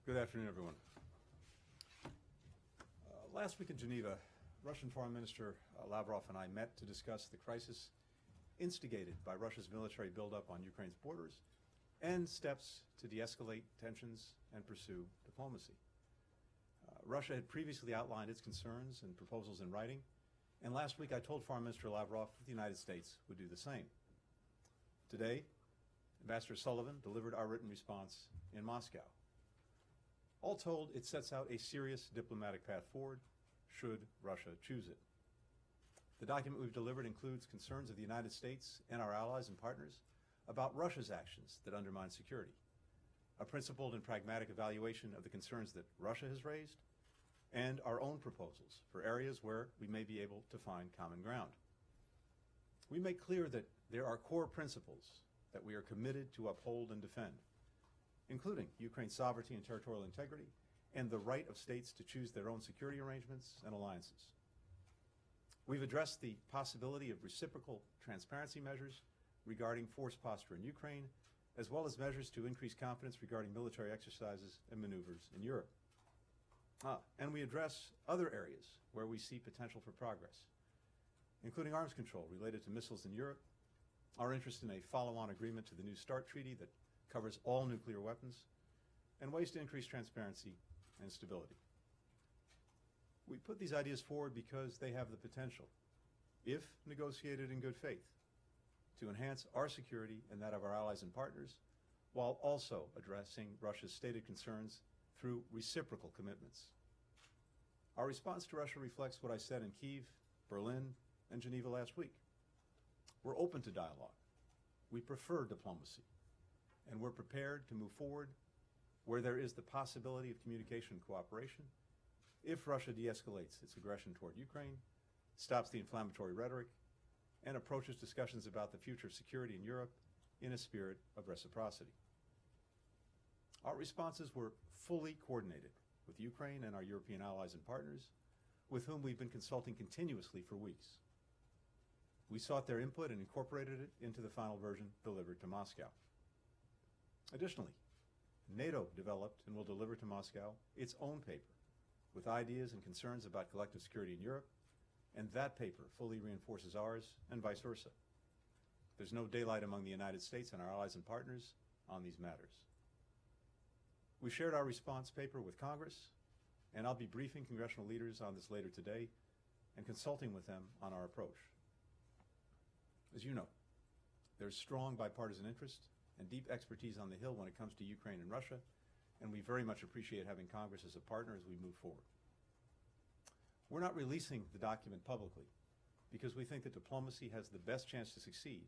Good afternoon, everyone. Last week in Geneva, Russian Foreign Minister Lavrov and I met to discuss the crisis instigated by Russia's military buildup on Ukraine's borders and steps to de-escalate tensions and pursue diplomacy. Russia had previously outlined its concerns and proposals in writing, and last week I told Foreign Minister Lavrov that the United States would do the same. Today, Ambassador Sullivan delivered our written response in Moscow. All told, it sets out a serious diplomatic path forward, should Russia choose it. The document we've delivered includes concerns of the United States and our allies and partners about Russia's actions that undermine security, a principled and pragmatic evaluation of the concerns that Russia has raised, and our own proposals for areas where we may be able to find common ground. We make clear that there are core principles that we are committed to uphold and defend, including Ukraine's sovereignty and territorial integrity, and the right of states to choose their own security arrangements and alliances. We've addressed the possibility of reciprocal transparency measures regarding force posture in Ukraine, as well as measures to increase confidence regarding military exercises and maneuvers in Europe. And we address other areas where we see potential for progress, including arms control related to missiles in Europe, our interest in a follow-on agreement to the New START treaty that covers all nuclear weapons, and ways to increase transparency and stability. We put these ideas forward because they have the potential, if negotiated in good faith, to enhance our security and that of our allies and partners, while also addressing Russia's stated concerns through reciprocal commitments. Our response to Russia reflects what I said in Kyiv, Berlin, and Geneva last week. We're open to dialogue. We prefer diplomacy, and we're prepared to move forward where there is the possibility of communication and cooperation if Russia de-escalates its aggression toward Ukraine, stops the inflammatory rhetoric, and approaches discussions about the future of security in Europe in a spirit of reciprocity. Our responses were fully coordinated with Ukraine and our European allies and partners, with whom we've been consulting continuously for weeks. We sought their input and incorporated it into the final version delivered to Moscow. Additionally, NATO developed and will deliver to Moscow its own paper with ideas and concerns about collective security in Europe, and that paper fully reinforces ours and vice versa. There's no daylight among the United States and our allies and partners on these matters. We shared our response paper with Congress, and I'll be briefing congressional leaders on this later today and consulting with them on our approach. As you know, there's strong bipartisan interest and deep expertise on the Hill when it comes to Ukraine and Russia, and we very much appreciate having Congress as a partner as we move forward. We're not releasing the document publicly because we think that diplomacy has the best chance to succeed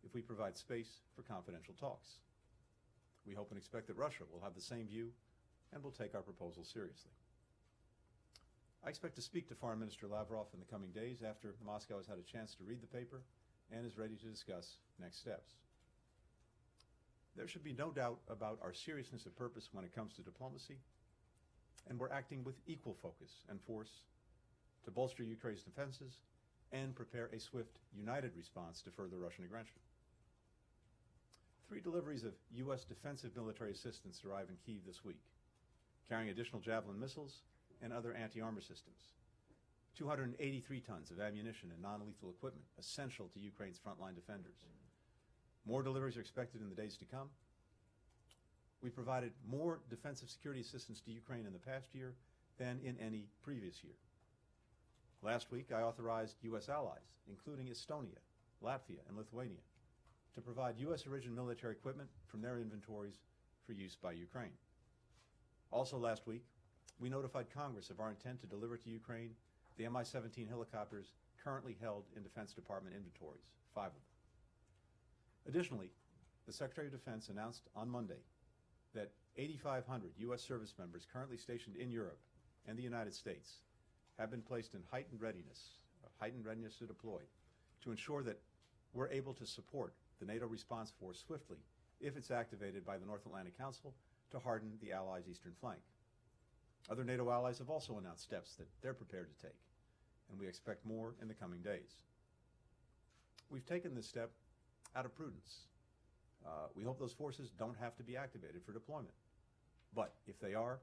if we provide space for confidential talks. We hope and expect that Russia will have the same view and will take our proposal seriously. I expect to speak to Foreign Minister Lavrov in the coming days after Moscow has had a chance to read the paper and is ready to discuss next steps. There should be no doubt about our seriousness of purpose when it comes to diplomacy, and we're acting with equal focus and force to bolster Ukraine's defenses and prepare a swift, united response to further Russian aggression. 3 deliveries of U.S. defensive military assistance arrive in Kyiv this week, carrying additional Javelin missiles and other anti-armor systems, 283 tons of ammunition and non-lethal equipment essential to Ukraine's frontline defenders. More deliveries are expected in the days to come. We provided more defensive security assistance to Ukraine in the past year than in any previous year. Last week, I authorized U.S. allies, including Estonia, Latvia, and Lithuania, to provide U.S.-origin military equipment from their inventories for use by Ukraine. Also last week, we notified Congress of our intent to deliver to Ukraine the Mi-17 helicopters currently held in Defense Department inventories, 5 of them. Additionally, the Secretary of Defense announced on Monday that 8,500 U.S. service members currently stationed in Europe and the United States have been placed in heightened readiness to deploy, to ensure that we're able to support the NATO response force swiftly if it's activated by the North Atlantic Council to harden the Allies' eastern flank. Other NATO allies have also announced steps that they're prepared to take, and we expect more in the coming days. We've taken this step out of prudence. We hope those forces don't have to be activated for deployment. But if they are,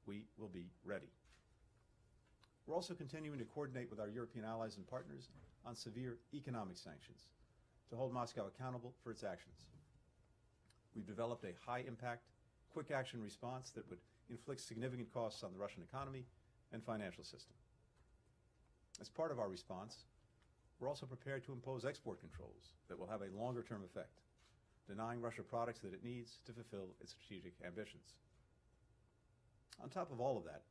we will be ready. We're also continuing to coordinate with our European allies and partners on severe economic sanctions to hold Moscow accountable for its actions. We've developed a high-impact, quick-action response that would inflict significant costs on the Russian economy and financial system. As part of our response, we're also prepared to impose export controls that will have a longer-term effect, denying Russia products that it needs to fulfill its strategic ambitions. On top of all of that,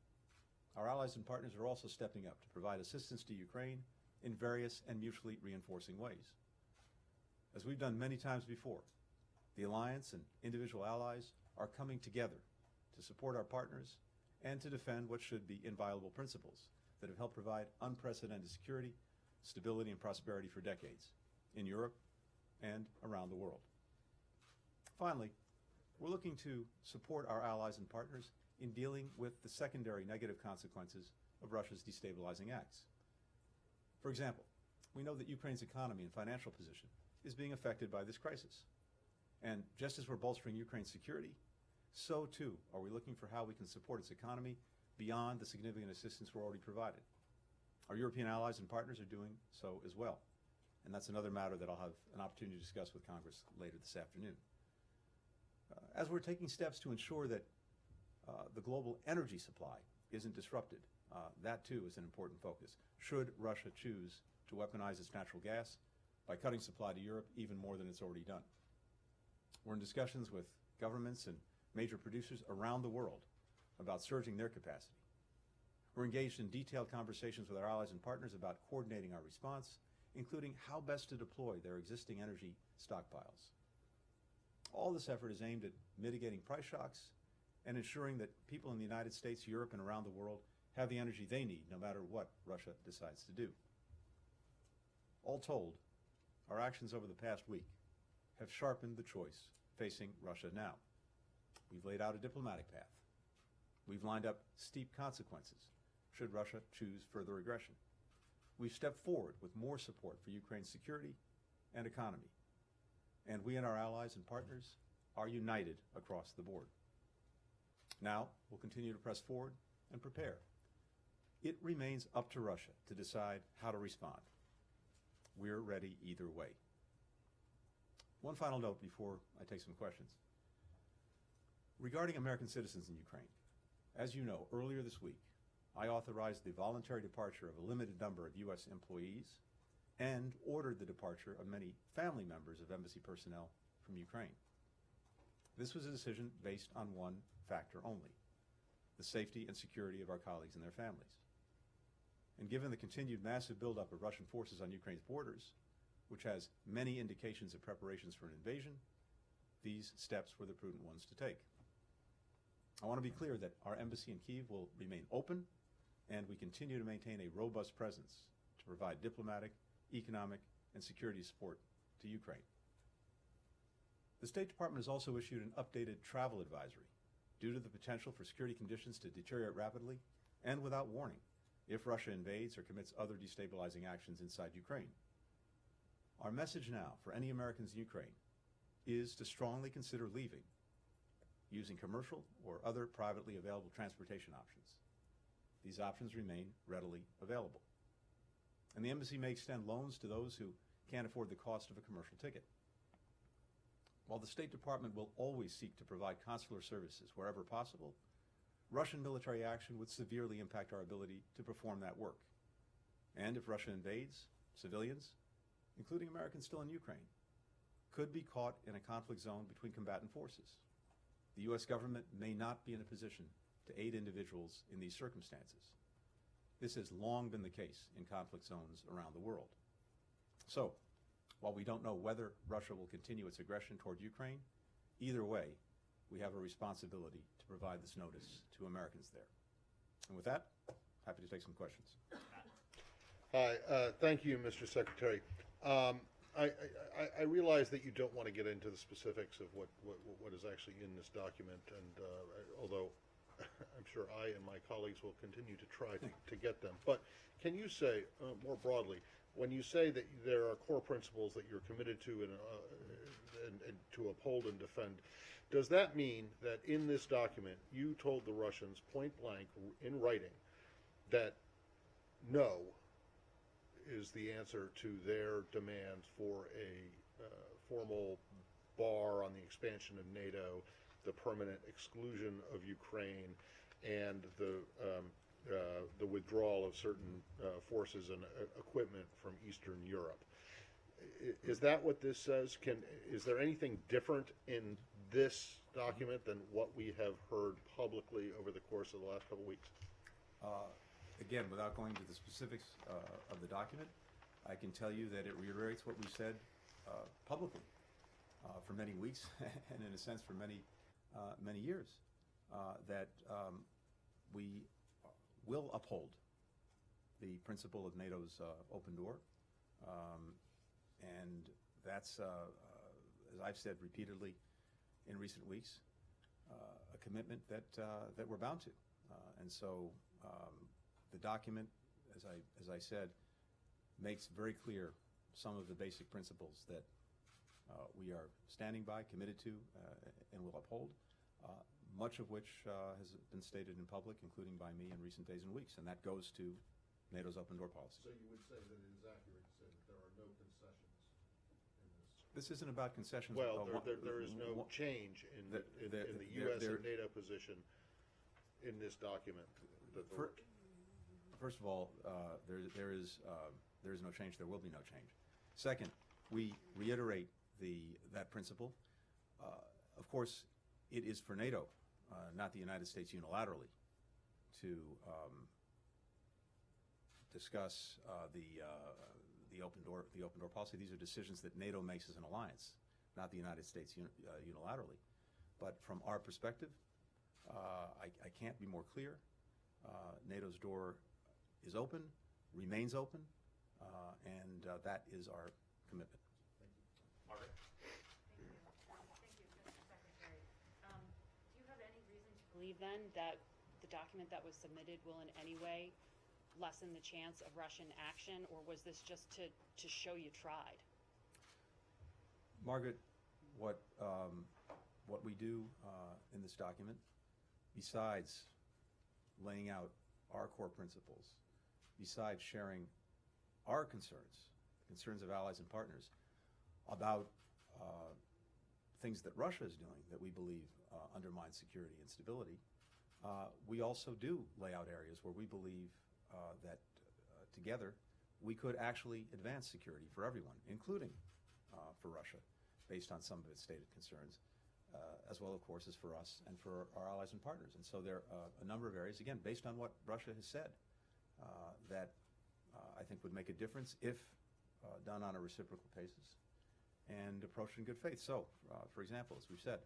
our allies and partners are also stepping up to provide assistance to Ukraine in various and mutually reinforcing ways. As we've done many times before, the alliance and individual allies are coming together to support our partners and to defend what should be inviolable principles that have helped provide unprecedented security, stability, and prosperity for decades in Europe and around the world. Finally, we're looking to support our allies and partners in dealing with the secondary negative consequences of Russia's destabilizing acts. For example, we know that Ukraine's economy and financial position is being affected by this crisis. And just as we're bolstering Ukraine's security, so too are we looking for how we can support its economy beyond the significant assistance we're already provided. Our European allies and partners are doing so as well. And that's another matter that I'll have an opportunity to discuss with Congress later this afternoon. As we're taking steps to ensure that the global energy supply isn't disrupted, that too is an important focus. Should Russia choose to weaponize its natural gas by cutting supply to Europe even more than it's already done? We're in discussions with governments and major producers around the world about surging their capacity. We're engaged in detailed conversations with our allies and partners about coordinating our response, including how best to deploy their existing energy stockpiles. All this effort is aimed at mitigating price shocks and ensuring that people in the United States, Europe, and around the world have the energy they need, no matter what Russia decides to do. All told, our actions over the past week have sharpened the choice facing Russia now. We've laid out a diplomatic path. We've lined up steep consequences should Russia choose further aggression. We've stepped forward with more support for Ukraine's security and economy. And we and our allies and partners are united across the board. Now, we'll continue to press forward and prepare. It remains up to Russia to decide how to respond. We're ready either way. One final note before I take some questions. Regarding American citizens in Ukraine, as you know, earlier this week, I authorized the voluntary departure of a limited number of U.S. employees and ordered the departure of many family members of embassy personnel from Ukraine. This was a decision based on one factor only: the safety and security of our colleagues and their families. And given the continued massive buildup of Russian forces on Ukraine's borders, which has many indications of preparations for an invasion, these steps were the prudent ones to take. I want to be clear that our embassy in Kyiv will remain open, and we continue to maintain a robust presence to provide diplomatic, economic, and security support to Ukraine. The State Department has also issued an updated travel advisory due to the potential for security conditions to deteriorate rapidly and without warning if Russia invades or commits other destabilizing actions inside Ukraine. Our message now for any Americans in Ukraine is to strongly consider leaving using commercial or other privately available transportation options. These options remain readily available. And the embassy may extend loans to those who can't afford the cost of a commercial ticket. While the State Department will always seek to provide consular services wherever possible, Russian military action would severely impact our ability to perform that work. And if Russia invades, civilians, including Americans still in Ukraine, could be caught in a conflict zone between combatant forces. The U.S. government may not be in a position to aid individuals in these circumstances. This has long been the case in conflict zones around the world. So, while we don't know whether Russia will continue its aggression toward Ukraine, either way, we have a responsibility to provide this notice to Americans there. And with that, happy to take some questions. Hi, thank you, Mr. Secretary. I realize that you don't want to get into the specifics of what is actually in this document, and although I'm sure I and my colleagues will continue to try to get them. But can you say, more broadly, when you say that there are core principles that you're committed to and to uphold and defend, Does that mean that in this document, you told the Russians point blank in writing that no is the answer to their demand for a formal bar on the expansion of NATO, the permanent exclusion of Ukraine, and the withdrawal of certain forces and equipment from Eastern Europe? Is that what this says? Is there anything different in this document than what we have heard publicly over the course of the last couple of weeks? Again, without going to the specifics of the document, I can tell you that it reiterates what we said publicly for many weeks and, in a sense, for many years, that we will uphold the principle of NATO's open door, and that's, as I've said repeatedly in recent weeks, a commitment that we're bound to, and so the document, as I said, makes very clear some of the basic principles that we are standing by, committed to, and will uphold, much of which has been stated in public, including by me in recent days and weeks, and that goes to NATO's open door policy. So you would say that it is accurate to say that there are no concessions in this? This isn't about concessions. Well, there is no change in the U.S. and NATO position in this document. First of all, there is no change. There will be no change. Second, we reiterate that principle. Of course, it is for NATO, not the United States unilaterally, to discuss the open door policy. These are decisions that NATO makes as an alliance, not the United States unilaterally. But from our perspective, I can't be more clear. NATO's door is open, remains open, and that is our commitment. Thank you. Margaret? Thank you, Mr. Secretary. Do you have any reason to believe then that the document that was submitted will in any way lessen the chance of Russian action, or was this just to show you tried? Margaret, what we do in this document, besides laying out our core principles, besides sharing our concerns of allies and partners about things that Russia is doing that we believe undermine security and stability, we also do lay out areas where we believe that together we could actually advance security for everyone, including for Russia, based on some of its stated concerns, as well, of course, as for us and for our allies and partners. And so there are a number of areas, again, based on what Russia has said, that I think would make a difference if done on a reciprocal basis and approached in good faith. So, for example, as we've said,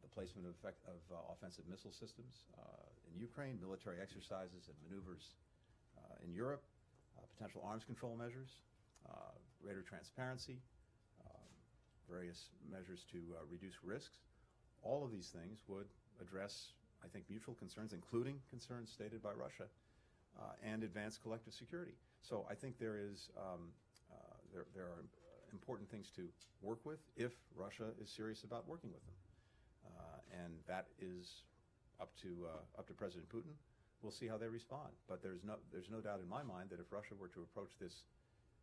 the placement of offensive missile systems in Ukraine, military exercises and maneuvers in Europe, potential arms control measures, greater transparency, various measures to reduce risks. All of these things would address, I think, mutual concerns, including concerns stated by Russia, and advance collective security. So I think there are important things to work with if Russia is serious about working with them, and that is up to President Putin. We'll see how they respond. But there's no doubt in my mind that if Russia were to approach this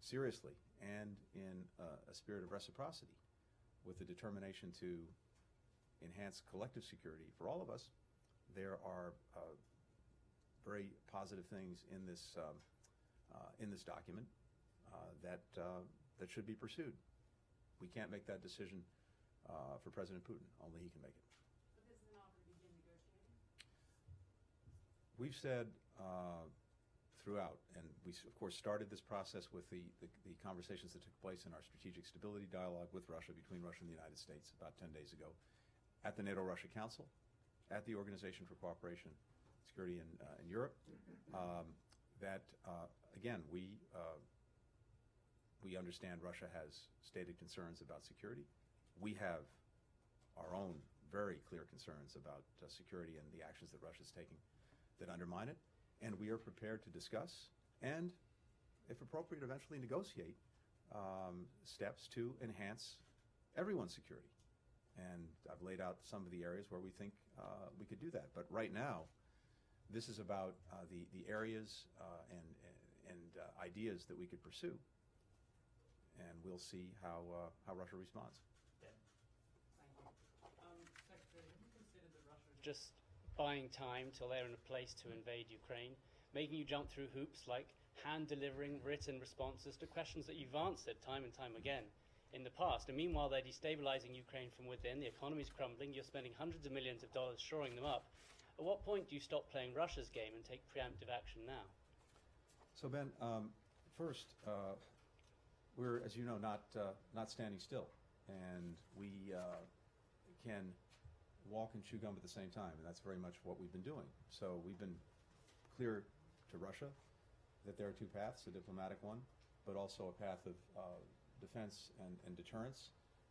seriously and in a spirit of reciprocity, with the determination to enhance collective security for all of us, there are very positive things in this document that should be pursued. We can't make that decision for President Putin. Only he can make it. But this is an offer to begin negotiating? We've said throughout, and we of course started this process with the conversations that took place in our strategic stability dialogue with Russia, between Russia and the United States about 10 days ago, at the NATO-Russia Council, at the Organization for Cooperation and Security in Europe, that again, we understand Russia has stated concerns about security. We have our own very clear concerns about security and the actions that Russia is taking that undermine it. And we are prepared to discuss and, if appropriate, eventually negotiate steps to enhance everyone's security, And I've laid out some of the areas where we think we could do that. But right now, this is about the areas and ideas that we could pursue. And we'll see how Russia responds. Secretary, have you considered that Russia is just buying time till they're in a place to invade Ukraine, making you jump through hoops like hand-delivering written responses to questions that you've answered time and time again in the past? And meanwhile, they're destabilizing Ukraine from within, the economy's crumbling, you're spending hundreds of millions of dollars shoring them up. At what point do you stop playing Russia's game and take preemptive action now? So Ben, first, we're, as you know, not standing still, and we can walk and chew gum at the same time, and that's very much what we've been doing. So we've been clear to Russia that there are two paths, a diplomatic one, but also a path of defense and deterrence,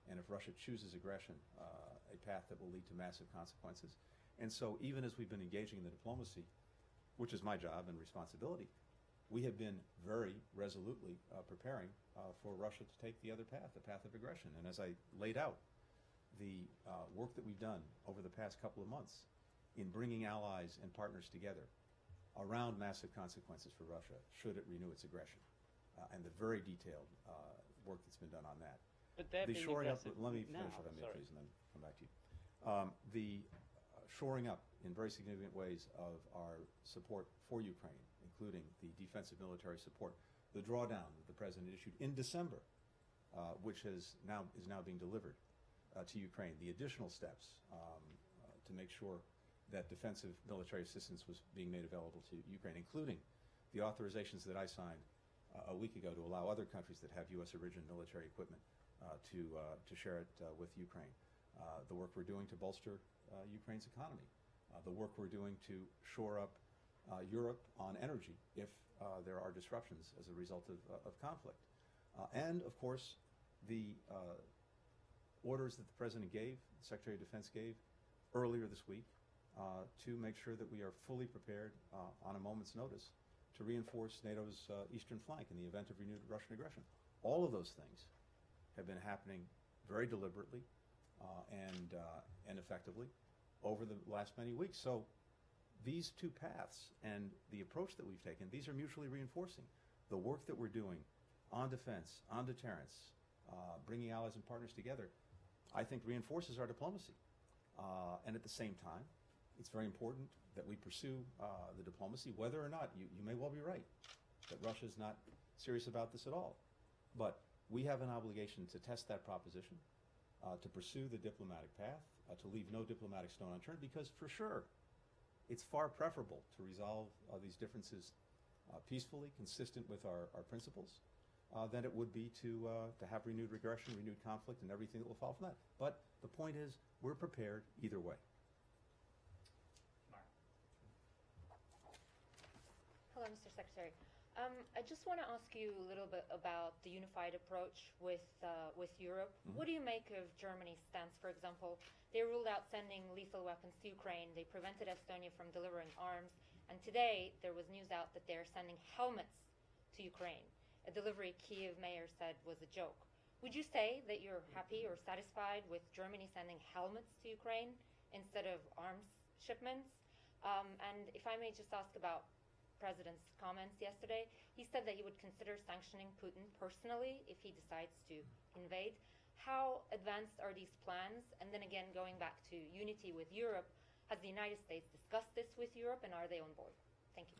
and if Russia chooses aggression, a path that will lead to massive consequences. And so even as we've been engaging in the diplomacy, which is my job and responsibility, we have been very resolutely preparing for Russia to take the other path, the path of aggression. And as I laid out, the work that we've done over the past couple of months in bringing allies and partners together around massive consequences for Russia should it renew its aggression, and the very detailed work that's been done on that. But they're The being shoring up, aggressive let me now, finish if I may, sorry. please, and then come back to you. The shoring up in very significant ways of our support for Ukraine, including the defensive military support, the drawdown that the President issued in December, which is now being delivered to Ukraine, the additional steps to make sure that defensive military assistance was being made available to Ukraine, including the authorizations that I signed a week ago to allow other countries that have U.S. origin military equipment to share it with Ukraine. The work we're doing to bolster Ukraine's economy, the work we're doing to shore up Europe on energy if there are disruptions as a result of conflict. And, of course, the orders that the President gave, the Secretary of Defense gave earlier this week to make sure that we are fully prepared on a moment's notice to reinforce NATO's eastern flank in the event of renewed Russian aggression. All of those things have been happening very deliberately and effectively over the last many weeks. So these two paths and the approach that we've taken, these are mutually reinforcing. The work that we're doing on defense, on deterrence, bringing allies and partners together, I think reinforces our diplomacy. And at the same time, it's very important that we pursue the diplomacy, whether or not, you may well be right, that Russia's not serious about this at all. But we have an obligation to test that proposition, to pursue the diplomatic path, to leave no diplomatic stone unturned, because for sure, it's far preferable to resolve these differences peacefully, consistent with our principles, than it would be to have renewed aggression, renewed conflict, and everything that will follow from that. But the point is, we're prepared either way. Hello, Mr. Secretary. I just want to ask you a little bit about the unified approach with Europe. Mm-hmm. What do you make of Germany's stance, for example? They ruled out sending lethal weapons to Ukraine. They prevented Estonia from delivering arms. And today, there was news out that they're sending helmets to Ukraine. A delivery Kyiv mayor said was a joke. Would you say that you're happy or satisfied with Germany sending helmets to Ukraine instead of arms shipments? And if I may just ask about President's comments yesterday, he said that he would consider sanctioning Putin personally if he decides to invade. How advanced are these plans? And then again, going back to unity with Europe, has the United States discussed this with Europe, and are they on board? Thank you.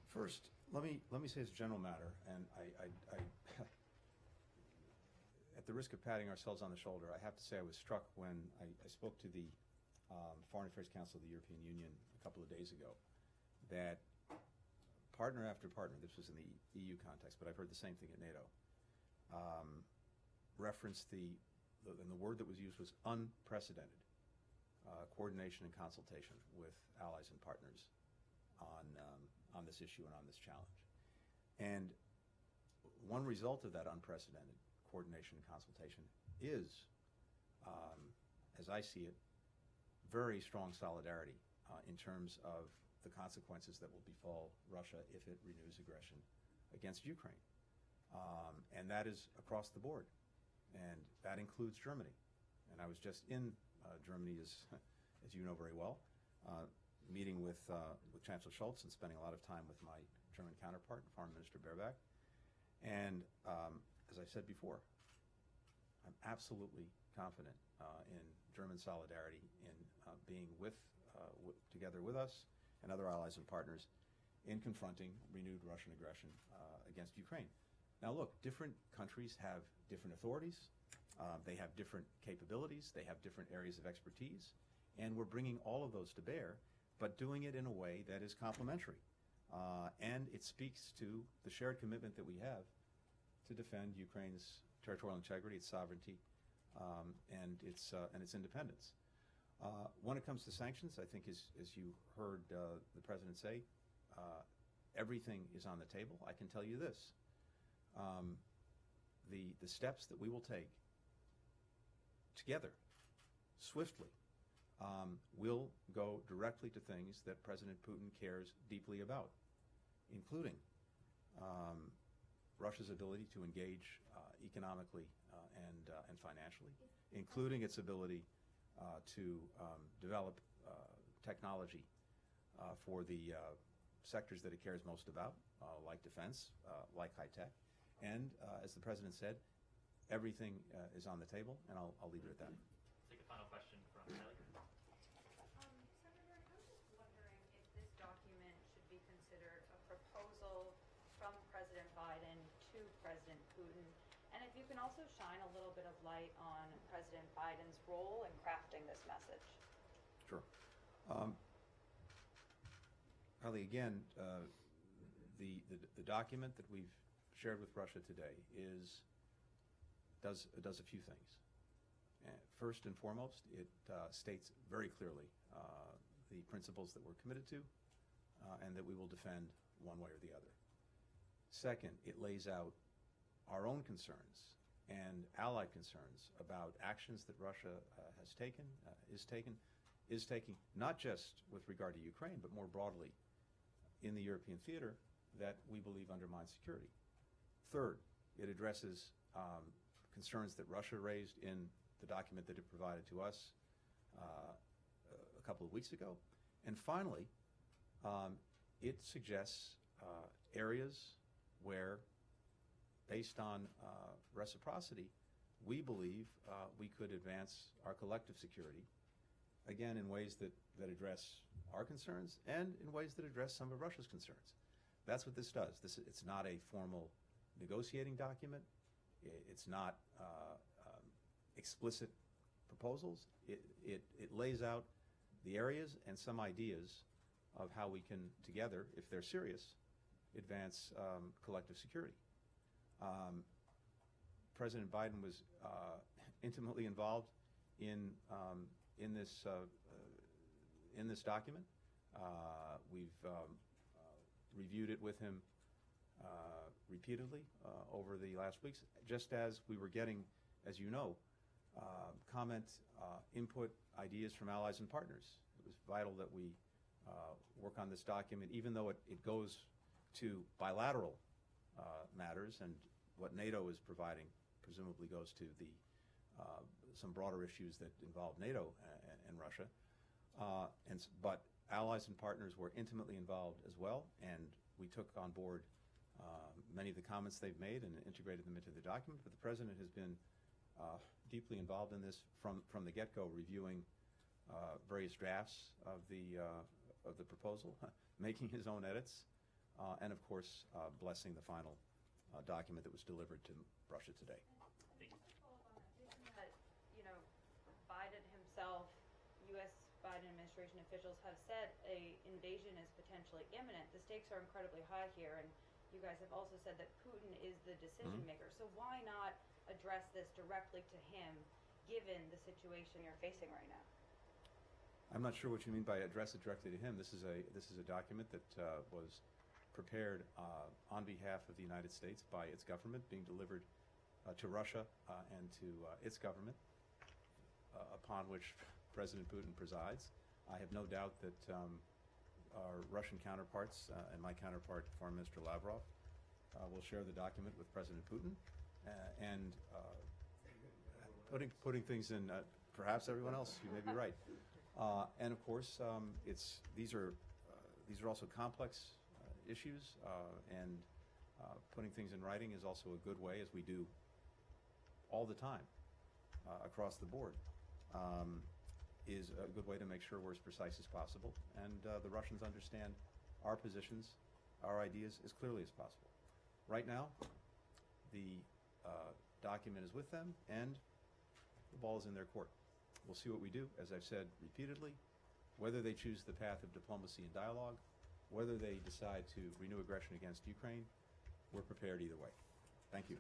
First, let me say as a general matter, and I at the risk of patting ourselves on the shoulder, I have to say I was struck when I spoke to the Foreign Affairs Council of the European Union a couple of days ago, that partner after partner, this was in the EU context, but I've heard the same thing at NATO, referenced and the word that was used was unprecedented coordination and consultation with allies and partners on this issue and on this challenge. And one result of that unprecedented coordination and consultation is, as I see it, very strong solidarity in terms of the consequences that will befall Russia if it renews aggression against Ukraine. And that is across the board. And that includes Germany. And I was just in Germany, as you know very well, meeting with Chancellor Scholz and spending a lot of time with my German counterpart, Foreign Minister Baerbock. And as I said before, I'm absolutely confident in German solidarity, in being together with us and other allies and partners in confronting renewed Russian aggression against Ukraine. Now look, different countries have different authorities, they have different capabilities, they have different areas of expertise, and we're bringing all of those to bear, but doing it in a way that is complementary. And it speaks to the shared commitment that we have to defend Ukraine's territorial integrity, its sovereignty, and its independence. When it comes to sanctions, I think as you heard the President say, everything is on the table. I can tell you this. The steps that we will take together, swiftly, will go directly to things that President Putin cares deeply about, including Russia's ability to engage economically and financially, including its ability to develop technology for the sectors that it cares most about, like defense, like high tech. And as the President said, everything is on the table, and I'll leave it at that. Take a final question from Kelly. Secretary, I was just wondering if this document should be considered a proposal from President Biden to President Putin, and if you can also shine a little bit of light on President Biden's role in crafting this message. Sure. Holly, again, the document that we've shared with Russia today does a few things. First and foremost, it states very clearly the principles that we're committed to and that we will defend one way or the other. Second, it lays out our own concerns and allied concerns about actions that Russia has taken, is taking, not just with regard to Ukraine, but more broadly in the European theater, that we believe undermines security. Third, it addresses concerns that Russia raised in the document that it provided to us a couple of weeks ago. And finally, it suggests areas where, based on reciprocity, we believe we could advance our collective security, again, in ways that address our concerns and in ways that address some of Russia's concerns. That's what this does. It's not a formal negotiating document. It's not explicit proposals. It lays out the areas and some ideas of how we can together, if they're serious, advance collective security. President Biden was intimately involved in this document. We've reviewed it with him repeatedly over the last weeks, just as we were getting, as you know, comment, input, ideas from allies and partners. It was vital that we work on this document, even though it goes to bilateral matters, and what NATO is providing presumably goes to some broader issues that involve NATO and Russia. But allies and partners were intimately involved as well, and we took on board many of the comments they've made and integrated them into the document. But the President has been deeply involved in this from the get-go, reviewing various drafts of the proposal, making his own edits, and of course blessing the final document that was delivered to Russia today. That, Biden himself, U.S. Biden administration officials have said an invasion is potentially imminent. The stakes are incredibly high here, and you guys have also said that Putin is the decision maker. So why not address this directly to him, given the situation you're facing right now? I'm not sure what you mean by address it directly to him. This is a document that was prepared on behalf of the United States by its government, being delivered to Russia and to its government, upon which President Putin presides. I have no doubt that our Russian counterparts and my counterpart, Foreign Minister Lavrov, will share the document with President Putin, and putting things in, perhaps everyone else, you may be right. And of course, these are also complex issues, and putting things in writing is also a good way, as we do all the time across the board, is a good way to make sure we're as precise as possible, and the Russians understand our positions, our ideas as clearly as possible. Right now, the document is with them, and the ball is in their court. We'll see what we do, as I've said repeatedly, whether they choose the path of diplomacy and dialogue, whether they decide to renew aggression against Ukraine, we're prepared either way. Thank you.